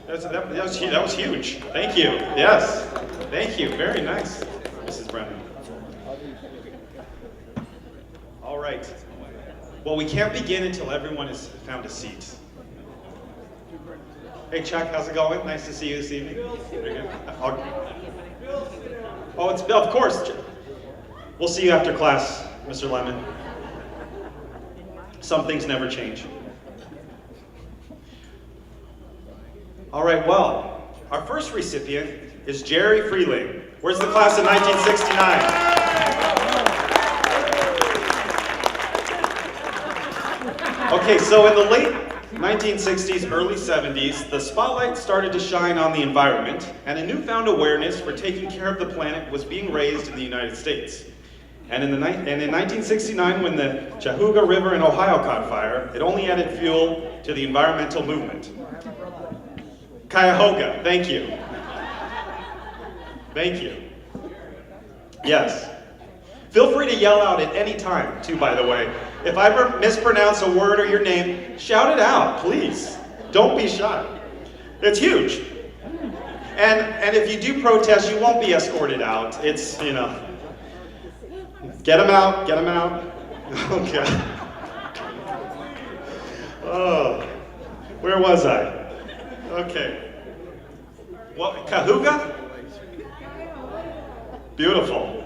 That was huge. Thank you. Yes. Thank you. Very nice, Mrs. Brennan. All right. Well, we can't begin until everyone has found a seat. Hey, Chuck, how's it going? Nice to see you this evening. Oh, it's Bill, of course. We'll see you after class, Mr. Lemon. Some things never change. All right, well, our first recipient is Jerry Frieling. Where's the class of 1969? Okay, so in the late 1960s, early 70s, the spotlight started to shine on the environment, and a newfound awareness for taking care of the planet was being raised in the United States. And in 1969, when the Chattahooga River in Ohio caught fire, it only added fuel to the environmental movement. Cuyahoga, thank you. Thank you. Yes. Feel free to yell out at any time, too, by the way. If I ever mispronounce a word or your name, shout it out, please. Don't be shy. It's huge. And if you do protest, you won't be escorted out. It's, you know, get them out, get them out. Okay. Oh, where was I? Okay. What, Cahuga? Beautiful.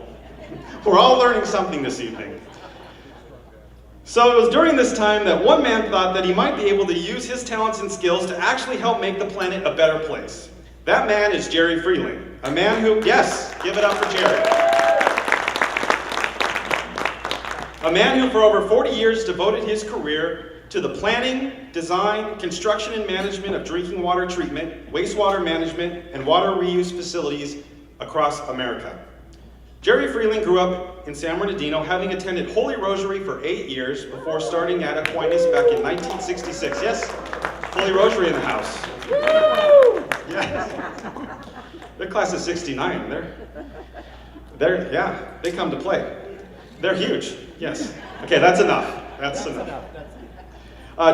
We're all learning something this evening. So it was during this time that one man thought that he might be able to use his talents and skills to actually help make the planet a better place. That man is Jerry Frieling, a man who, yes, give it up for Jerry. A man who for over 40 years devoted his career to the planning, design, construction, and management of drinking water treatment, wastewater management, and water reuse facilities across America. Jerry Frieling grew up in San Bernardino, having attended Holy Rosary for 8 years before starting at Aquinas back in 1966. Yes, Holy Rosary in the house. Woo! Yes. Their class is 69. Yeah, they come to play. They're huge. Yes. Okay, that's enough. That's enough.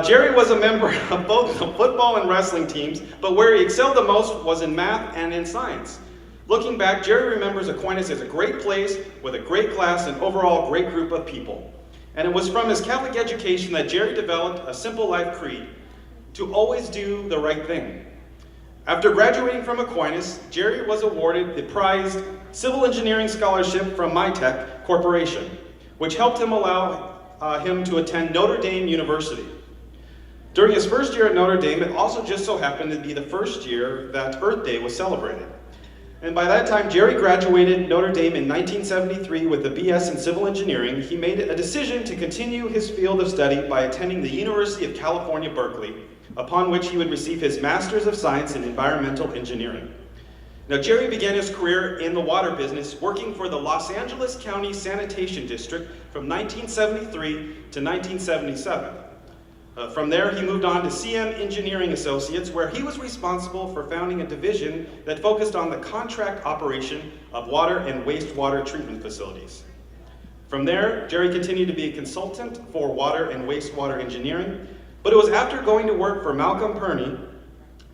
Jerry was a member of both the football and wrestling teams, but where he excelled the most was in math and in science. Looking back, Jerry remembers Aquinas as a great place with a great class and overall great group of people. And it was from his Catholic education that Jerry developed a simple life creed: to always do the right thing. After graduating from Aquinas, Jerry was awarded the prized Civil Engineering Scholarship from MyTech Corporation, which helped him allow him to attend Notre Dame University. During his first year at Notre Dame, it also just so happened to be the first year that Earth Day was celebrated. And by that time, Jerry graduated Notre Dame in 1973 with a BS in civil engineering. He made a decision to continue his field of study by attending the University of California, Berkeley, upon which he would receive his Master's of Science in Environmental Engineering. Now, Jerry began his career in the water business, working for the Los Angeles County Sanitation District from 1973 to 1977. From there, he moved on to CM Engineering Associates, where he was responsible for founding a division that focused on the contract operation of water and wastewater treatment facilities. From there, Jerry continued to be a consultant for water and wastewater engineering, but it was after going to work for Malcolm Perney,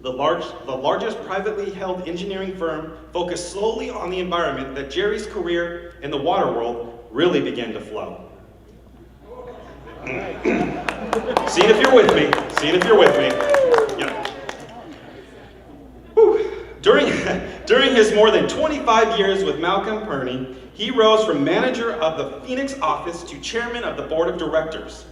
the largest privately held engineering firm focused solely on the environment, that Jerry's career in the water world really began to flow. See it if you're with me. See it if you're with me. Yeah. Whew. During his more than 25 years with Malcolm Perney, he rose from manager of the Phoenix office to chairman of the board of directors.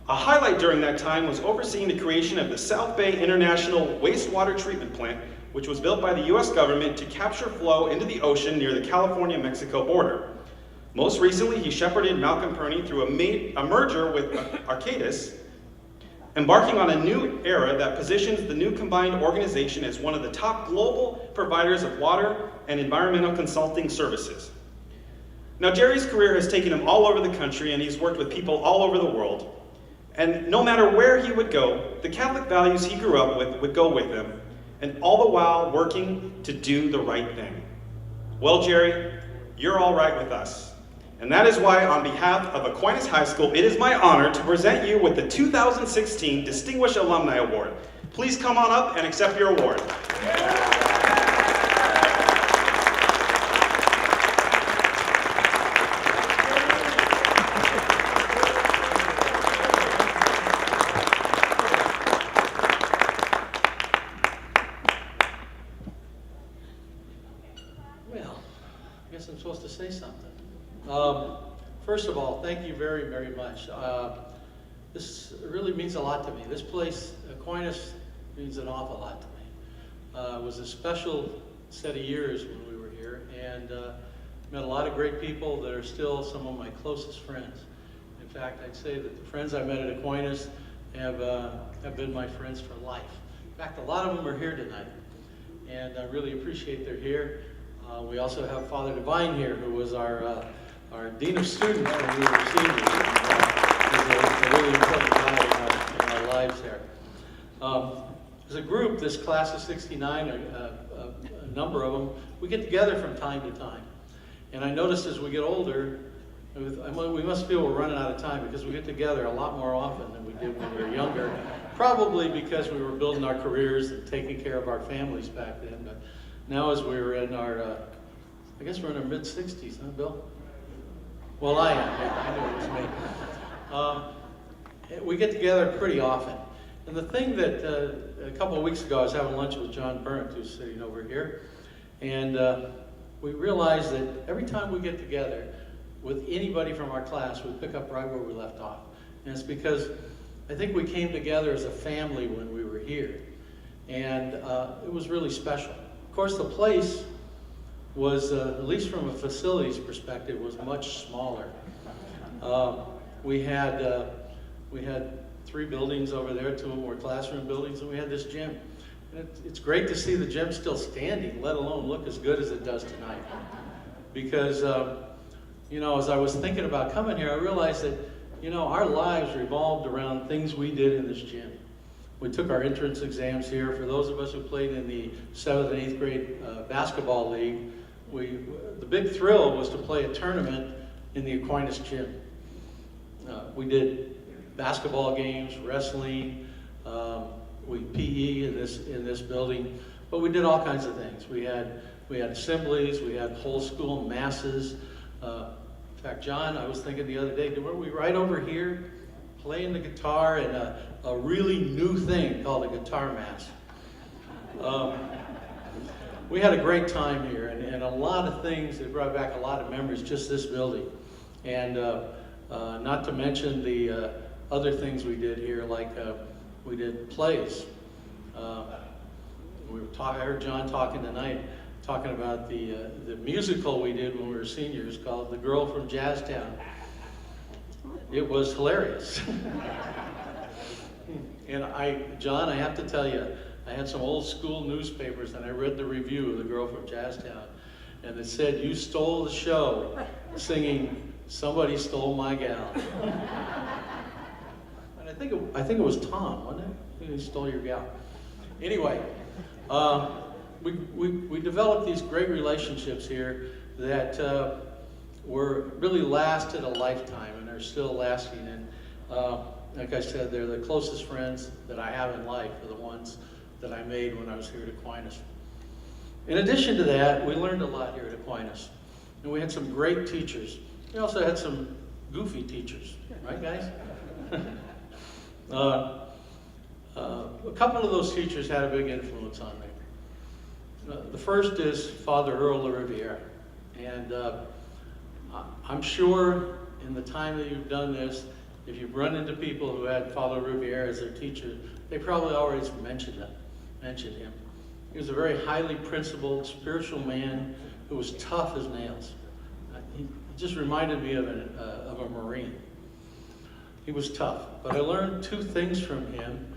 A highlight during that time was overseeing the creation of the South Bay International Wastewater Treatment Plant, which was built by the U.S. government to capture flow into the ocean near the California-Mexico border. Most recently, he shepherded Malcolm Perney through a merger with Aquinas, embarking on a new era that positions the new combined organization as one of the top global providers of water and environmental consulting services. Now, Jerry's career has taken him all over the country, and he's worked with people all over the world. And no matter where he would go, the Catholic values he grew up with would go with him, and all the while working to do the right thing. Well, Jerry, you're all right with us. And that is why, on behalf of Aquinas High School, it is my honor to present you with the 2016 Distinguished Alumni Award. Please come on up and accept your award. I'm supposed to say something. First of all, thank you very, very much. This really means a lot to me. This place, Aquinas, means an awful lot to me. It was a special set of years when we were here, and met a lot of great people that are still some of my closest friends. In fact, I'd say that the friends I met at Aquinas have been my friends for life. In fact, a lot of them are here tonight, and I really appreciate they're here. We also have Father Divine here, who was our Dean of Students when we were seniors. He's a really important guy in our lives there. As a group, this class of 69, a number of them, we get together from time to time. And I noticed as we get older, we must feel we're running out of time because we get together a lot more often than we did when we were younger. Probably because we were building our careers and taking care of our families back then. But now as we were in our, I guess we're in our mid-60s, huh, Bill? Well, I am. Yeah, I knew it was me. We get together pretty often. And the thing that, a couple of weeks ago, I was having lunch with John Burnt, who's sitting over here, and we realized that every time we get together with anybody from our class, we pick up right where we left off. And it's because I think we came together as a family when we were here. And it was really special. Of course, the place was, at least from a facilities perspective, was much smaller. We had 3 buildings over there, 2 of them were classroom buildings, and we had this gym. And it's great to see the gym still standing, let alone look as good as it does tonight. Because, you know, as I was thinking about coming here, I realized that, you know, our lives revolved around things we did in this gym. We took our entrance exams here. For those of us who played in the 7th and 8th grade basketball league, the big thrill was to play a tournament in the Aquinas gym. We did basketball games, wrestling, we PE in this building, but we did all kinds of things. We had assemblies, we had whole school masses. In fact, John, I was thinking the other day, weren't we right over here playing the guitar in a really new thing called a guitar mass? We had a great time here, and a lot of things that brought back a lot of memories, just this building. And not to mention the other things we did here, like we did plays. I heard John talking tonight, talking about the musical we did when we were seniors called The Girl from Jazztown. It was hilarious. And John, I have to tell you, I had some old school newspapers and I read the review of The Girl from Jazztown. And it said, "You stole the show," singing, "Somebody Stole My Gal." And I think it was Tom, wasn't it? He stole your gal. Anyway, we developed these great relationships here that were really lasted a lifetime and are still lasting. And like I said, they're the closest friends that I have in life, are the ones that I made when I was here at Aquinas. In addition to that, we learned a lot here at Aquinas. And we had some great teachers. We also had some goofy teachers, right guys? A couple of those teachers had a big influence on me. The first is Father Earl Riviere. And I'm sure in the time that you've done this, if you've run into people who had Father Riviere as their teacher, they probably already mentioned him. He was a very highly principled, spiritual man who was tough as nails. He just reminded me of a Marine. He was tough, but I learned 2 things from him.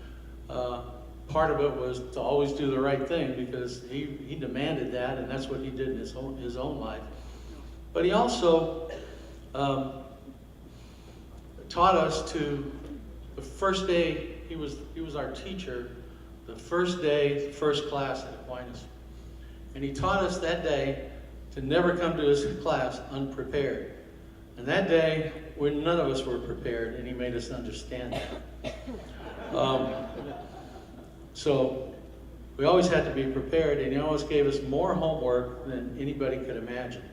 Part of it was to always do the right thing because he demanded that, and that's what he did in his own life. But he also taught us to, the first day he was our teacher, the first day, first class at Aquinas. And he taught us that day to never come to his class unprepared. And that day, when none of us were prepared, and he made us understand that. So we always had to be prepared, and he always gave us more homework than anybody could imagine.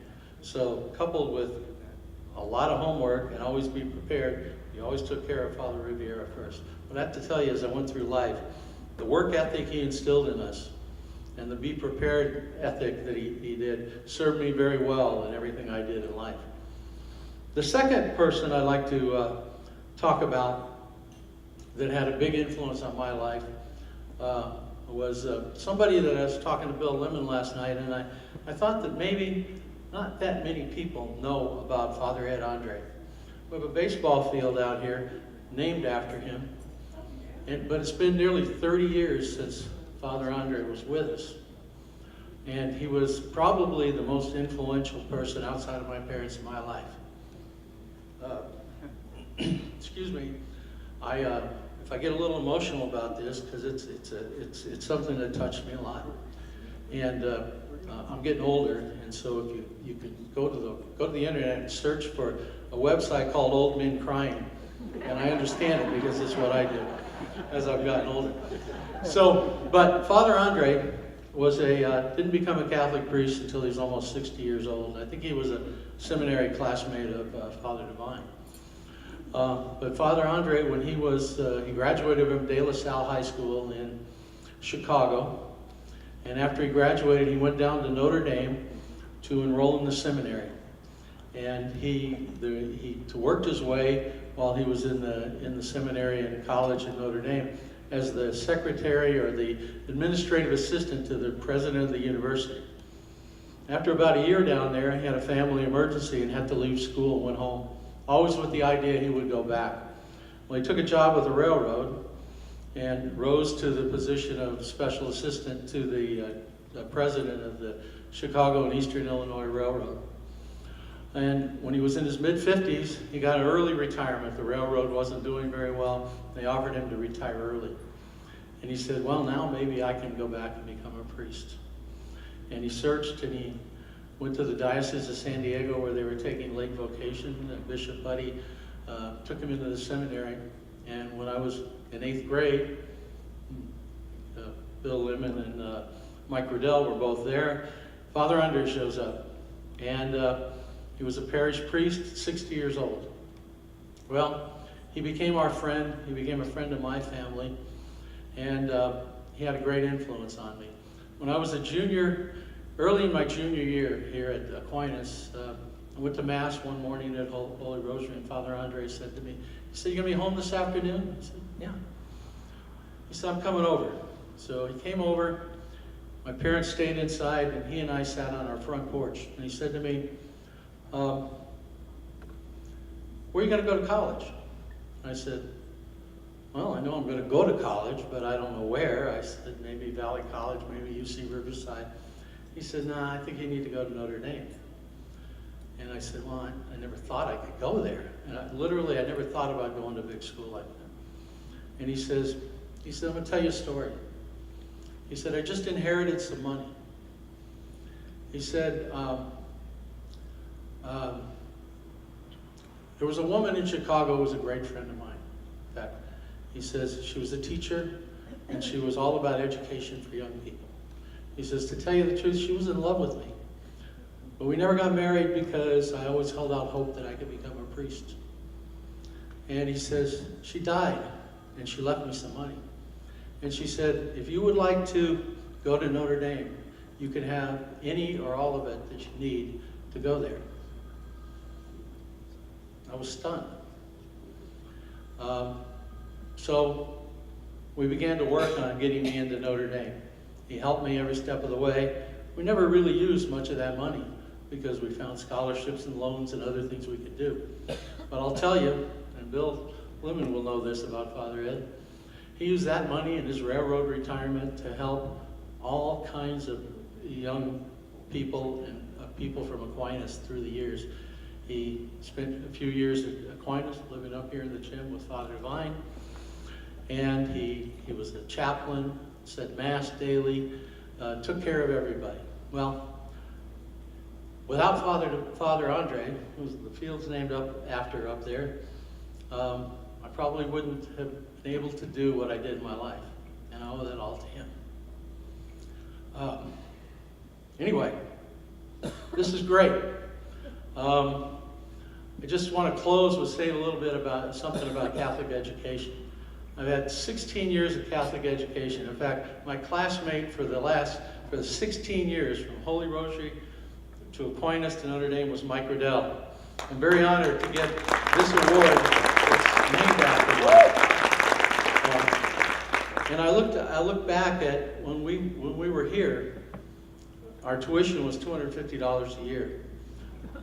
So coupled with a lot of homework and always be prepared, he always took care of Father Riviera first. But I have to tell you, as I went through life, the work ethic he instilled in us and the be prepared ethic that he did served me very well in everything I did in life. The second person I'd like to talk about that had a big influence on my life was somebody that I was talking to Bill Lemon last night, and I thought that maybe not that many people know about Father Ed Andre. We have a baseball field out here named after him, but it's been nearly 30 years since Father Andre was with us. And he was probably the most influential person outside of my parents in my life. Excuse me, if I get a little emotional about this, because it's something that touched me a lot. And I'm getting older, and so if you can go to the internet and search for a website called Old Men Crying, and I understand it because it's what I do as I've gotten older. So, but Father Andre didn't become a Catholic priest until he was almost 60 years old. I think he was a seminary classmate of Father Divine. But Father Andre, when he graduated from De La Salle High School in Chicago, and after he graduated, he went down to Notre Dame to enroll in the seminary. And he worked his way while he was in the seminary and college at Notre Dame as the secretary or the administrative assistant to the president of the university. After about a year down there, he had a family emergency and had to leave school and went home, always with the idea he would go back. Well, he took a job with the railroad and rose to the position of special assistant to the president of the Chicago and Eastern Illinois Railroad. And when he was in his mid-50s, he got an early retirement. The railroad wasn't doing very well. They offered him to retire early. And he said, well, now maybe I can go back and become a priest. And he searched, and he went to the Diocese of San Diego where they were taking late vocation. Bishop Buddy took him into the seminary. And when I was in 8th grade, Bill Lemon and Mike Riddell were both there. Father Andre shows up. And he was a parish priest, 60 years old. Well, he became our friend. He became a friend of my family. And he had a great influence on me. When I was a junior, early in my junior year here at Aquinas, I went to Mass one morning at Holy Rosary, and Father Andre said to me, he said, you going to be home this afternoon? I said, yeah. He said, I'm coming over. So he came over. My parents stayed inside, and he and I sat on our front porch. And he said to me, where are you going to go to college? I said, well, I know I'm going to go to college, but I don't know where. I said, maybe Valley College, maybe UC Riverside. He said, no, I think you need to go to Notre Dame. And I said, well, I never thought I could go there. And I never thought about going to a big school like that. And he said, I'm going to tell you a story. He said, I just inherited some money. He said, there was a woman in Chicago who was a great friend of mine. In fact, he says she was a teacher, and she was all about education for young people. He says, to tell you the truth, she was in love with me. But we never got married because I always held out hope that I could become a priest. And he says, she died, and she left me some money. And she said, if you would like to go to Notre Dame, you can have any or all of it that you need to go there. I was stunned. So we began to work on getting me into Notre Dame. He helped me every step of the way. We never really used much of that money because we found scholarships and loans and other things we could do. But I'll tell you, and Bill Lemon will know this about Father Ed, he used that money in his railroad retirement to help all kinds of young people and people from Aquinas through the years. He spent a few years at Aquinas, living up here in the gym with Father Divine. And he was a chaplain, said Mass daily, took care of everybody. Well, without Father Andre, who's the field's named after up there, I probably wouldn't have been able to do what I did in my life. and I owe that all to him. Anyway, this is great. I just want to close with saying a little bit about something about Catholic education. I've had 16 years of Catholic education. In fact, my classmate for the 16 years, from Holy Rosary to Aquinas to Notre Dame, was Mike Riddell. I'm very honored to get this award that's named after him. And I look back at when we were here, our tuition was $250 a year.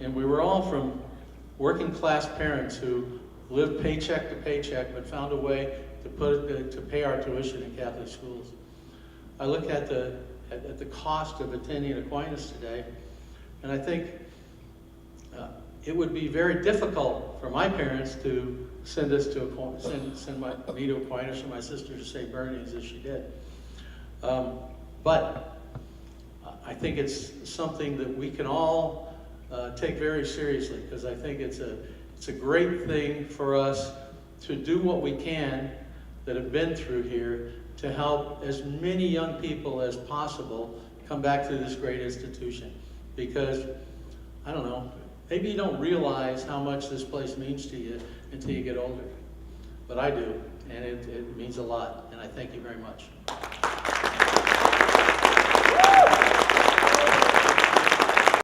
And we were all from working class parents who lived paycheck to paycheck but found a way to pay our tuition in Catholic schools. I look at the cost of attending Aquinas today, and I think it would be very difficult for my parents to send me to Aquinas or my sister to St. Bernardino's as she did. But I think it's something that we can all take very seriously, because I think it's a great thing for us to do what we can that have been through here to help as many young people as possible come back to this great institution. Because, I don't know, maybe you don't realize how much this place means to you until you get older. But I do, and it means a lot, and I thank you very much.